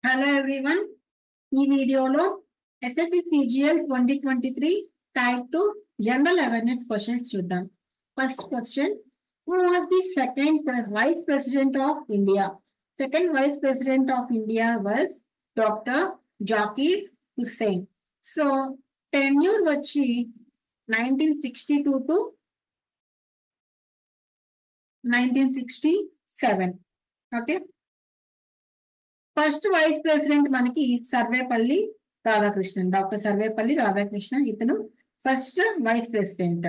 Hello everyone. ఈ వీడియోలో SSC CGL 2023 type 2 general awareness questions చూద్దాం. First question, who was the second vice president of India? Second vice president of India was doctor Zakir Hussain. So tenure వచ్చి 1962 to 1967. Okay, first vice president మనకి Sarvepalli Radhakrishnan, doctor Sarvepalli Radhakrishnan. ఇతను first vice president.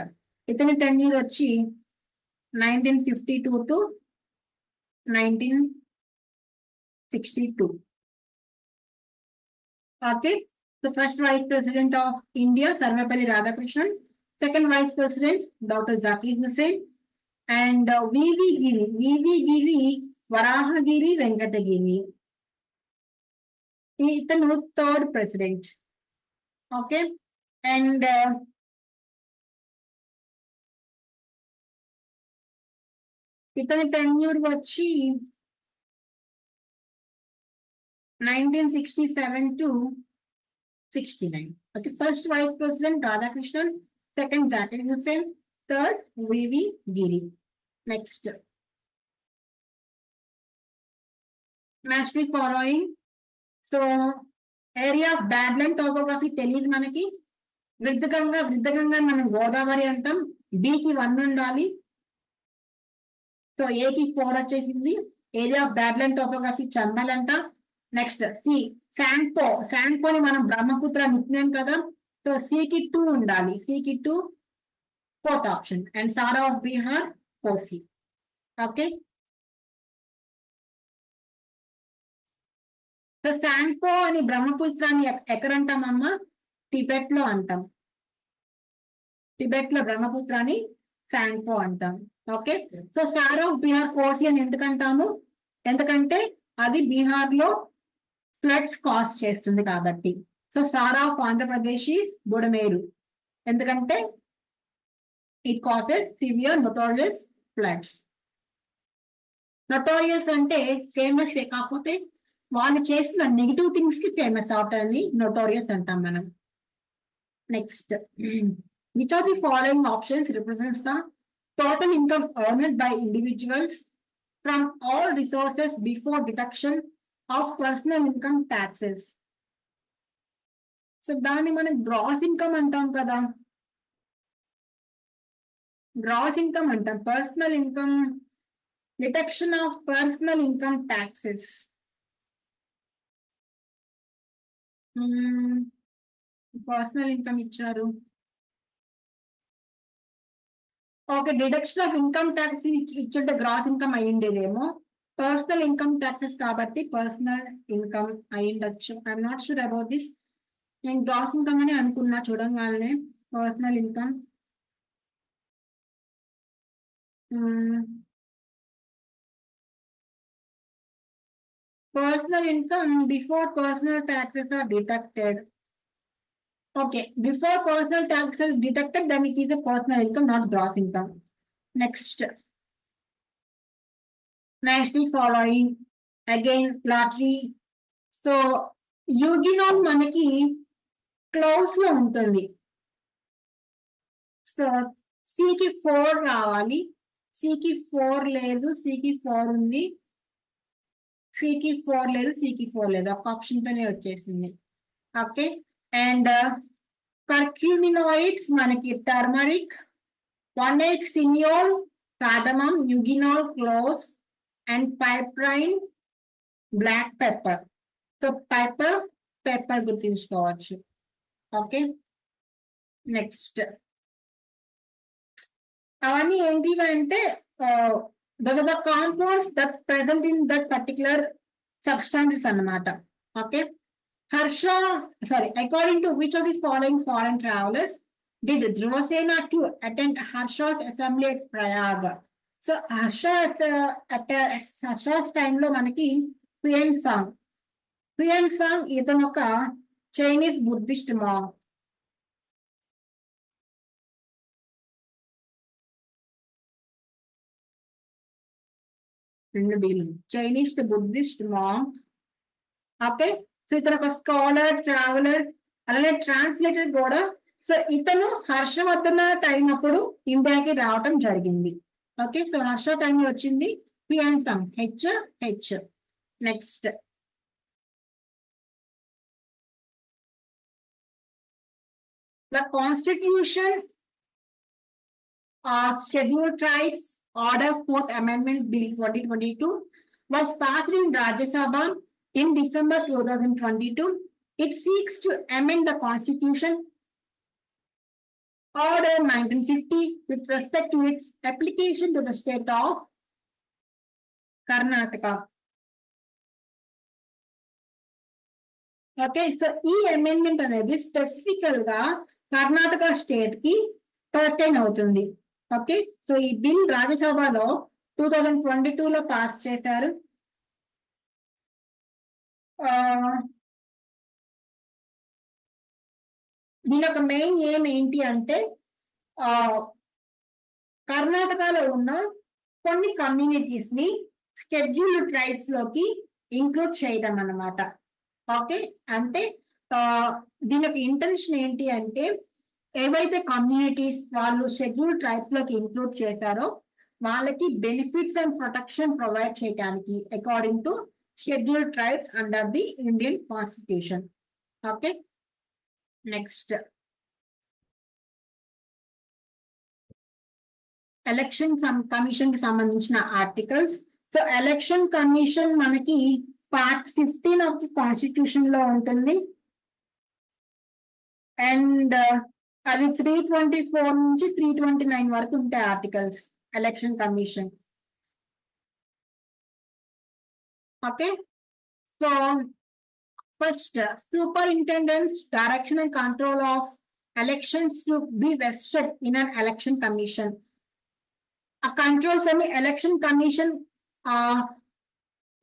ఇతని tenure వచ్చి 1952 to 1962. Okay, the first vice president of India, Sarvepalli Radhakrishnan. Second vice president, Dr. Zakir Hussain. And V.V. Giri, Varahagiri Venkatagiri. ఇతను third president. Okay, and ఇతని tenure వచ్చి 1967 to 69. Okay, first vice president Radhakrishnan, second Zakir Hussain, third V V Giri. Next, match the following. So area of badland topography తెలియదు మనకి. వృద్ధగంగా మనం గోదావరి అంటాం. బికి 1 ఉండాలి. So ఏకి 4 వచ్చేసింది. Area of badland topography Chambal అంట. నెక్స్ట్ సి, శాంగ్పోని మనం బ్రహ్మపుత్ర నిత్యం కదా. సో సికి 2 ఉండాలి. సికి 2 fourth option. And sorrow of Bihar Kosi. Okay, so శాంగ్పో అని బ్రహ్మపుత్రాన్ని ఎక్కడంటామమ్మా? టిబెట్ లో అంటాం. టిబెట్ లో బ్రహ్మపుత్రాన్ని శాంగ్పో అంటాం. Okay, so sorrow of Bihar Kosi అని ఎందుకంటాము? ఎందుకంటే అది బీహార్ లో ఫ్లడ్స్ కాజ్ చేస్తుంది కాబట్టి. So sorrow of Andhra Pradesh Budameru, ఎందుకంటే it causes severe notorious floods. Notorious అంటే ఫేమస్, కాకపోతే వాళ్ళు చేసిన నెగిటివ్ థింగ్స్ కి ఫేమస్ అవటాన్ని నోటోరియస్ అంటాం మనం. Next, which of the following options represents the total income earned by individuals from all resources before deduction of personal income taxes? So దాన్ని మనం గ్రాస్ ఇన్కమ్ అంటాం కదా. గ్రాస్ ఇన్కమ్ అంటాం. Personal income, deduction of personal income taxes. Personal income ఇచ్చారు. Okay, deduction of income tax ఇచ్చుంటే gross income అయ్యిండేదేమో. Personal income taxes కాబట్టి personal income అయ్యిండొచ్చు. I'm not sure about this. నేను గ్రాస్ ఇన్కమ్ అని అనుకున్నా చూడంగానే. Personal income, personal income before personal taxes are deducted. Okay, before personal taxes deducted, then it is a personal income, not gross income. Next, match the following. Again, lottery. So యూగినాల్ మనకి close లో ఉంటుంది. So సికి 4 రావాలి. సికి 4 లేదు, సికి 4 ఉంది. సికి 4 లేదు, సికి 4 లేదు. ఒక ఆప్షన్ తోనే వచ్చేసింది. ఓకే, అండ్ కర్క్యూమినాయిడ్స్ మనకి turmeric, 1,8 cineole, cardamom, eugenol, cloves and piperine, black pepper. So pepper గుర్తుంచుకోవచ్చు. ఓకే, నెక్స్ట్, అవన్నీ ఏంటివి అంటే the compounds that present in that particular substances అన్నమాట. Okay, according to which of the following foreign travelers did Dhruvasena to attend Harsha's assembly at Prayag? So Harsha's time లో మనకి Hiuen song ఇతను ఒక Chinese Buddhist monk. Chinese Buddhist monk okay. So ఇతను ఒక scholar, traveller, అలానే translator కూడా. So ఇతను Harshavardhana time అప్పుడు ఇండియాకి రావటం జరిగింది. ఓకే. సో హర్ష టైంలో వచ్చింది P and some H. Next the constitution Scheduled Tribes Order 4th Amendment Bill 2022 was passed in Rajya Sabha in December 2022. It seeks to amend the Constitution Order 1950 with respect to its application to the state of Karnataka. Okay. So ఈ amendment అనేది స్పెసిఫికల్ గా Karnataka state కి pertain అవుతుంది. Okay. So ఈ bill రాజ్యసభలో 2022లో pass చేశారు. దీని యొక్క మెయిన్ ఏం ఏంటి అంటే కర్ణాటకలో ఉన్న కొన్ని కమ్యూనిటీస్ ని షెడ్యూల్డ్ ట్రైబ్స్ లోకి ఇంక్లూడ్ చేయడం అన్నమాట. ఓకే. అంటే దీని యొక్క ఇంటెన్షన్ ఏంటి అంటే ఏవైతే కమ్యూనిటీస్ వాళ్ళు షెడ్యూల్డ్ ట్రైబ్స్ లోకి ఇంక్లూడ్ చేశారో వాళ్ళకి బెనిఫిట్స్ అండ్ ప్రొటెక్షన్ ప్రొవైడ్ చేయడానికి according to scheduled tribes under the Indian constitution. Okay. Next election commission కి సంబంధించిన ఆర్టికల్స్. సో ఎలక్షన్ కమిషన్ మనకి పార్ట్ 15 ఆఫ్ ది కాన్స్టిట్యూషన్ లో ఉంటుంది. అండ్ అది 324 నుంచి 329 వరకు ఉంటాయి articles election commission. Okay. So first superintendent direction and control of elections to be vested in an election commission. ఆ కంట్రోల్స్ అన్ని ఎలక్షన్ కమిషన్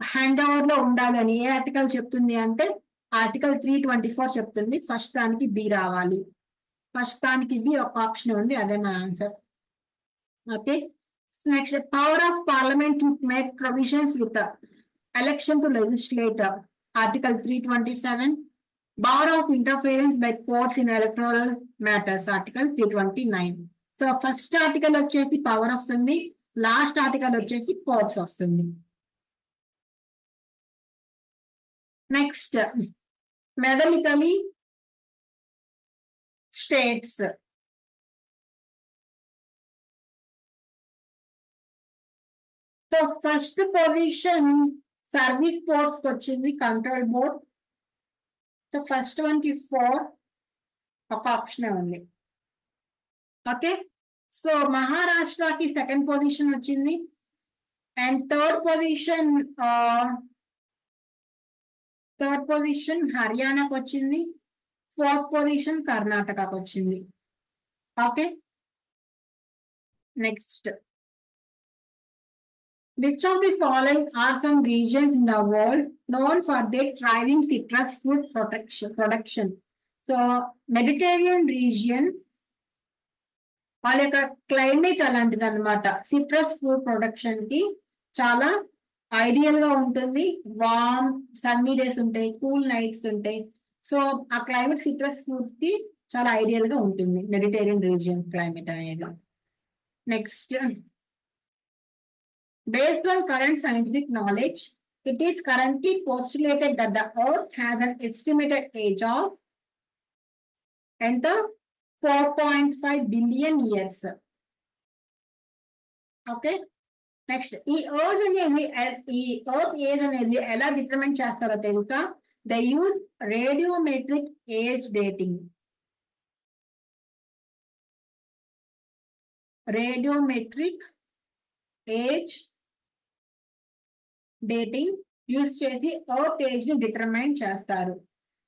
హ్యాండ్ ఓవర్ లో ఉండాలని ఏ ఆర్టికల్ చెప్తుంది అంటే ఆర్టికల్ 324 చెప్తుంది. ఫస్ట్ దానికి బి రావాలి. ఫస్ట్ దానికి బి ఒక ఆప్షన్ ఉంది, అదే మన answer. Okay. Next power of parliament to make provisions with election to legislator article 327. Power of interference by courts in electoral matters article 329. So first article వచ్చేసి power వస్తుంది, last article వచ్చేసి courts వస్తుంది. Next medal tally states. So first position service boards వచ్చింది, control board. So first one కి 4 ఒక option ఉంది. Okay. So మహారాష్ట్రకి second position వచ్చింది. అండ్ థర్డ్ పొజిషన్ హర్యానాకి వచ్చింది. ఫోర్త్ పొజిషన్ కర్ణాటకకు వచ్చింది. Okay. Next which of the following are some regions in the world known for their thriving citrus fruit production? So Mediterranean region వాళ్ళ యొక్క climate అలాంటిది అనమాట. సిట్రస్ ఫ్రూట్ ప్రొడక్షన్ కి చాలా ఐడియల్ గా ఉంటుంది. వామ్ సన్నీ డేస్ ఉంటాయి, కూల్ నైట్స్ ఉంటాయి. సో ఆ క్లైమేట్ సిట్రస్ ఫ్రూట్స్ కి చాలా ఐడియల్ గా ఉంటుంది మెడిటేరియన్ రీజియన్ క్లైమేట్ అనేది. Next based on current scientific knowledge, it is currently postulated that the earth has an estimated age of enter 4.5 billion years. Okay. Next ఈ earth age అనేది ఎలా determine చేస్తారో తెలుసా? They use radiometric age dating. Radiometric age dating use చేసి earth age ని determine చేస్తారు.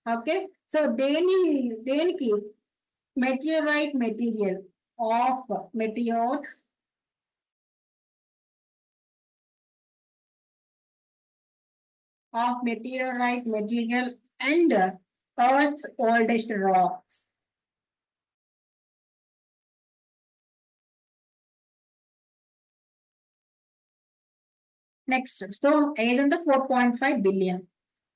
Okay. So దేనికి meteorite material of meteors of meteorite material and Earth's oldest rocks. Next, so age under 4.5 billion.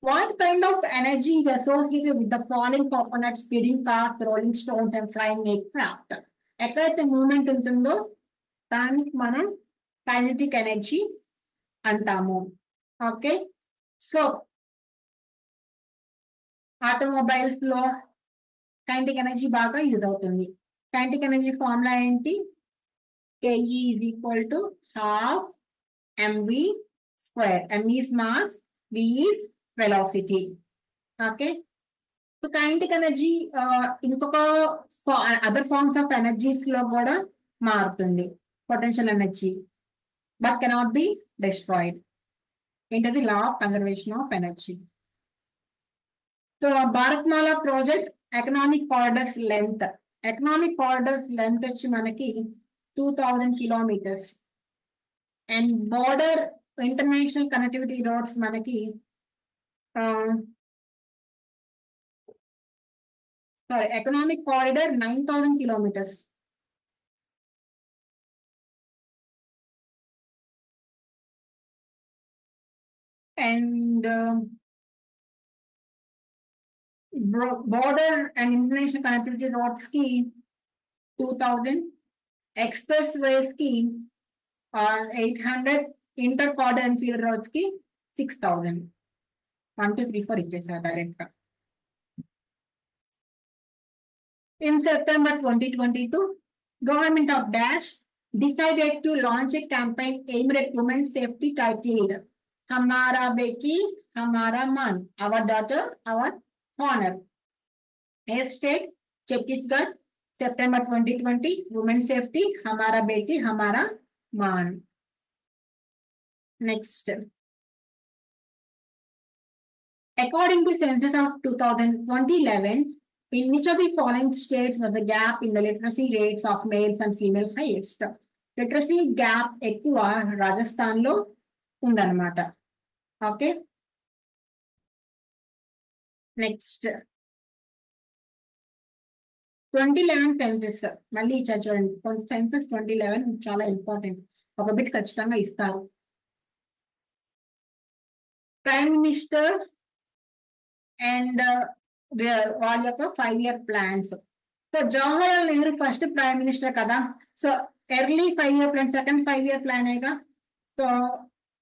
What kind of energy is associated with the falling coconuts, speeding cars, rolling stones, and flying aircraft? ఎక్కడైతే moment ఉంటుందో దానికి మనం kinetic energy అంటాము. Okay, so automobiles లో kinetic energy బాగా use అవుతుంది. Kinetic energy formula ఏంటి? KE is equal to half mv square. M is mass, v is velocity. Okay, so kinetic energy ఇంకొక అదర్ ఫార్మ్స్ ఆఫ్ ఎనర్జీస్ లో కూడా మారుతుంది. Potential energy but cannot be destroyed. ఏంటది? Law of conservation of energy. So Bharatmala project economic corridors length. Economic corridors length వచ్చి మనకి 2000 kilometers. And border international connectivity roads మనకి economic corridor 9000 kilometers. And border and international connectivity roads ki 2000, expressways ki 800, inter-corridor and feeder roads ki 6000. 1, 2, 3, 4 ఇచ్చేసారు direct గా. In September 2022, government of Dash decided to launch a campaign aimed at women's safety titled Hamara Beti, Hamara Man, our daughter, our honor. State, Chhattisgarh, September 2020, Women's Safety, Hamara Beti, Hamara Man. Next. According to census of 2011, in which of the following states was the gap in the literacy rates of males and female highest? Literacy gap ఎక్కువ రాజస్థాన్ లో ఉందన్నమాట. Okay, next 2011 senses మళ్ళీ ఇచ్చారు చూడండి. Senses 2011 చాలా important, ఒక bit ఖచ్చితంగా ఇస్తారు. ప్రైమ్ మినిస్టర్ అండ్ వాళ్ళ యొక్క 5-year plans. So Jawaharlal Nehru first prime minister కదా, so early 5-year plan, second 5-year ప్లానేగా. సో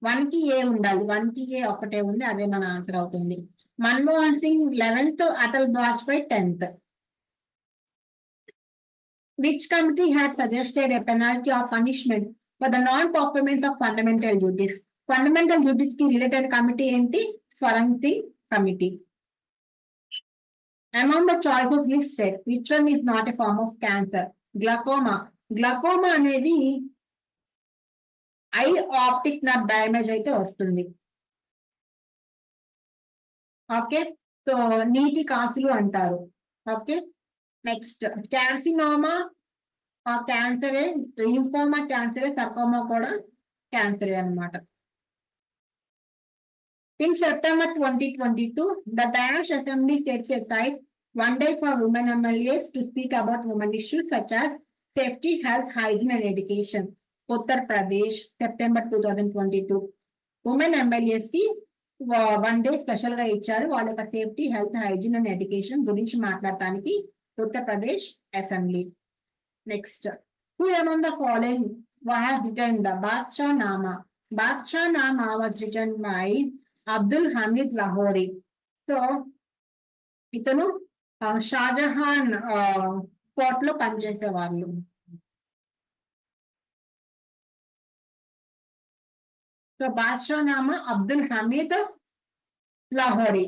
1 కి ఏ ఉండాలి, 1 కి ఏ ఒకటే ఉంది, అదే మన ఆన్సర్ అవుతుంది. Manmohan Singh 11th, Atal Vajpayee 10th. Which committee had suggested a penalty or punishment for the non-performance of fundamental duties? Fundamental duties ki related committee enti? Swaran Singh committee. Among the choices listed, which one is not a form of cancer? Glaucoma. Glaucoma అనేది I optic nerve damage అయితే వస్తుంది. Okay, so నీటి కాసులు అంటారు. Okay, next క్యాన్సినోమా క్యాన్సరే, lymphoma క్యాన్సరే, sarcoma కూడా క్యాన్సరే అన్నమాట. In September 2022, the Dash Assembly sets aside 1 day for women MLAs to speak about women issues such as safety, health, hygiene, and education. Uttar Pradesh, September 2022. Women MLAs ki 1 day special గా ఇచ్చారు. వాళ్ళ యొక్క safety, health, hygiene and education గురించి మాట్లాడటానికి Uttar Pradesh assembly. Next, who among the following has written the Badshah Nama? Badshah Nama was written by Abdul Hamid Lahori. So ఇతను Shahjahan court లో పనిచేసే వాళ్ళు. సో బాద్షా నామా అబ్దుల్ హమీద్ లాహోరీ.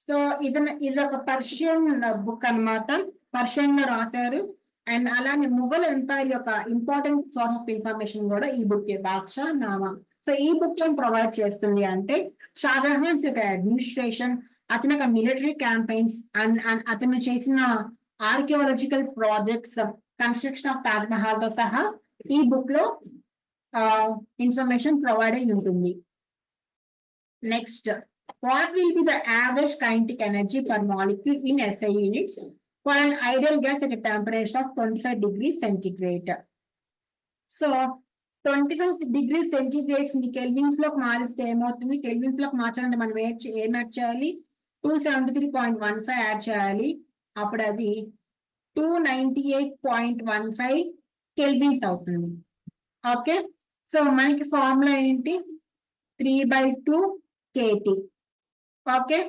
సో ఇది ఒక పర్షియన్ బుక్ అన్నమాట, పర్షియన్ లో రాశారు. అండ్ అలానే ముఘల్ ఎంపైర్ యొక్క ఇంపార్టెంట్ సోర్స్ ఆఫ్ ఇన్ఫర్మేషన్ కూడా ఈ బుక్ బాద్షా నామా. సో ఈ బుక్ ఏం ప్రొవైడ్ చేస్తుంది అంటే షాజహాన్స్ యొక్క అడ్మినిస్ట్రేషన్, అతని యొక్క మిలిటరీ క్యాంపెయిన్స్ అండ్ అతను చేసిన archaeological projects, construction of Taj Mahal తో సహా ఈ బుక్ లో ఇన్ఫర్మేషన్ ప్రొవైడ్ అయి ఉంటుంది. Next, what will be the average kinetic energy per molecule in SI units for an ideal gas at a temperature of 25 degrees centigrade? So 25 degrees centigrade ని kelvins లోకి మారిస్తే ఏమవుతుంది? కెల్విన్స్ లోకి మార్చాలంటే మనం ఏం యాడ్ చేయాలి? 273.15 యాడ్ చేయాలి. అప్పుడు అది 298.15 కెల్విన్స్ అవుతుంది. ఓకే, సో మనకి ఫార్ములా ఏంటి? 3/2 kT. ఓకే,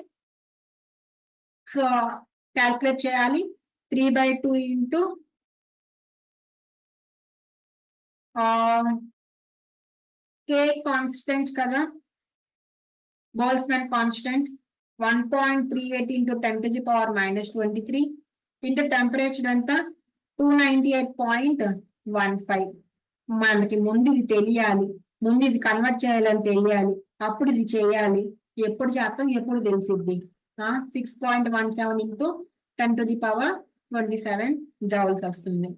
సో క్యాల్కులేట్ చేయాలి. 3/2 ఇంటూ K కాన్స్టెంట్ కదా, Boltzmann constant 1.38 into 10 to the power minus 23 into temperature అంతా 298.15. మనకి ముందు ఇది తెలియాలి, ముందు ఇది కన్వర్ట్ చేయాలని తెలియాలి, అప్పుడు ఇది చేయాలి. ఎప్పుడు చేస్తాం, ఎప్పుడు తెలిసిద్ది? 6.17 into 10 to the power 27 joules వస్తుంది,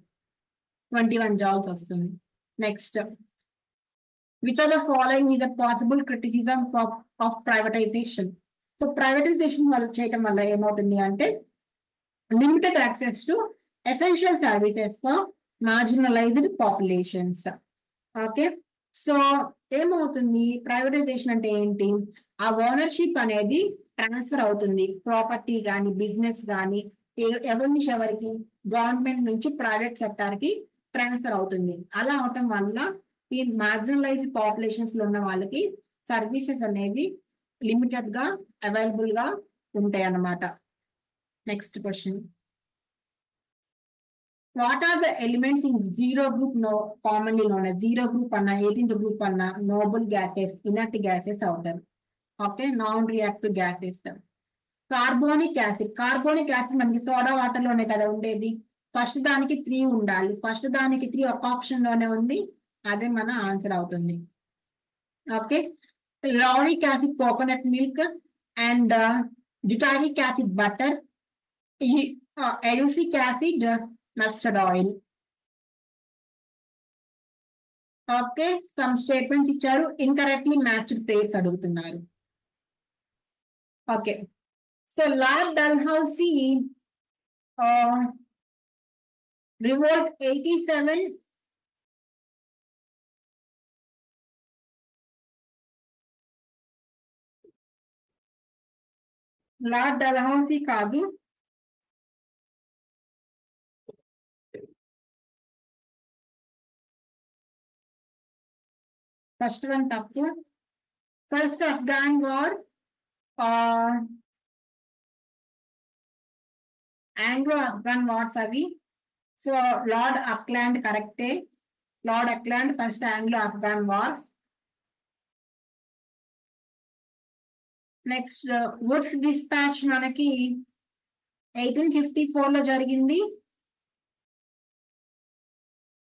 21 జౌల్స్ వస్తుంది. Next, which of the following is a possible criticism of privatization? So privatisation వల్ల చేయటం వల్ల ఏమవుతుంది అంటే limited access to essential services for marginalised populations. Okay, so ఏమవుతుంది? ప్రైవేటైజేషన్ అంటే ఏంటి? ఆ ఓనర్షిప్ అనేది ట్రాన్స్ఫర్ అవుతుంది. ప్రాపర్టీ కానీ బిజినెస్ కానీ ఎవరి నుంచి ఎవరికి? గవర్నమెంట్ నుంచి ప్రైవేట్ సెక్టార్ కి ట్రాన్స్ఫర్ అవుతుంది. అలా అవటం వల్ల ఈ మార్జినలైజ్డ్ పాపులేషన్స్ లో ఉన్న వాళ్ళకి సర్వీసెస్ అనేవి లిమిటెడ్ గా అవైలబుల్ గా ఉంటాయి అన్నమాట. Next question, what are the elements in zero group commonly known as zero group అన్న 18th గ్రూప్ అన్న నోబుల్ గ్యాసెస్, ఇనర్ట్ గ్యాసెస్ అవుతారు. Okay, non reactive gases. Carbonic acid మనకి సోడా వాటర్ లోనే కదా ఉండేది. ఫస్ట్ దానికి 3 ఉండాలి. ఫస్ట్ దానికి 3 ఒక ఆప్షన్ లోనే ఉంది, అదే మన ఆన్సర్ అవుతుంది. Okay, lauric acid coconut milk and butyric acid butter, erucic acid mustard oil. Okay, some statements ఇచ్చారు, ఇన్కరెక్ట్లీ మ్యాచ్డ్ పేర్స్ అడుగుతున్నారు. Okay, so lord Dalhousie revolt 87 lord Dalhousie కాదు, ఫస్ట్ వన్ తప్పు. First Afghan war, Anglo Afghan wars అవి. So lord Auckland కరెక్టే. Lord Auckland first Anglo Afghan wars. Next, Woods dispatch మనకి 1854 లో జరిగింది.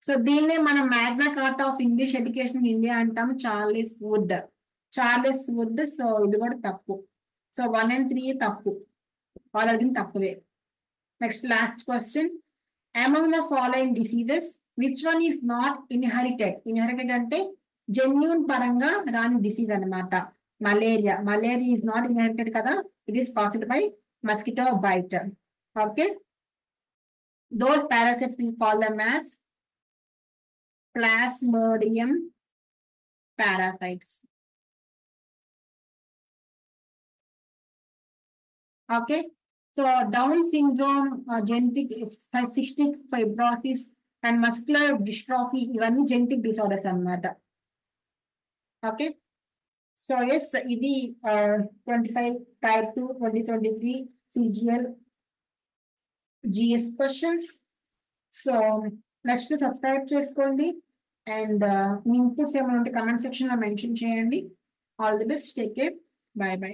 So దీన్నే మనం Magna కార్టా of English education in India అంటాము, చార్లెస్ వుడ్. సో ఇది కూడా తప్పు. సో 1 and 3 తప్పు, వాళ్ళు అడిగిన తప్పువే. Next, last question, among the following diseases which one is not inherited? Inherited అంటే జెన్యూన్ పరంగా రాని డిసీజ్ అనమాట. మలేరియా ఈజ్ నాట్ ఇన్హెరిటెడ్ కదా, it is caused by mosquito bite. Okay, those parasites we call them as plasmodium parasites. Okay, so Down syndrome, genetic cystic fibrosis and muscular dystrophy, ఇవన్నీ genetic disorders అన్నమాట. Okay, so yes, ఇది 25 Tier 2 2023 CGL GS questions. So next subscribe చేసుకోండి and me inputs ఏమైనా ఉంటే comment section లో mention చేయండి. All the best, take care, by by.